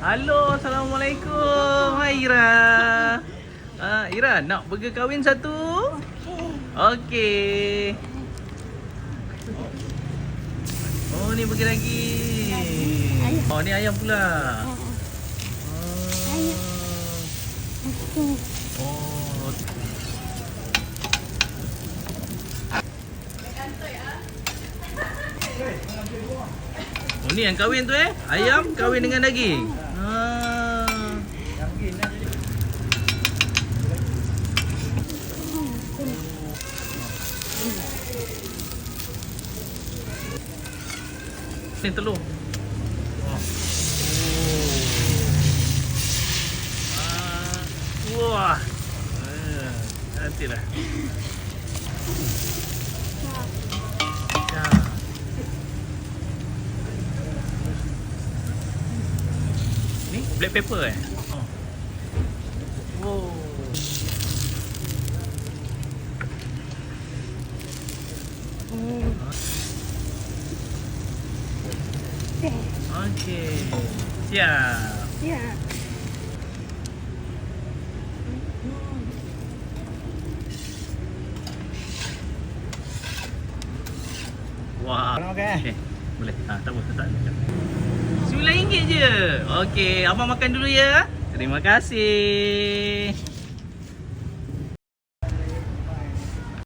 Halo, Assalamualaikum. Hai Ira. Ira, nak burger kahwin satu? Okey. Oh, ni burger lagi. Oh, ni ayam pula. Oh. Oh, ni yang kahwin tu ayam kahwin dengan daging. Ni telur. Wah. Nantilah. Ya. Ni black pepper Oh. Okey. Siap. Ya. Wah. Nak makan Boleh. Tak apa, tak. RM9 je. Okey, abang makan dulu ya. Terima kasih.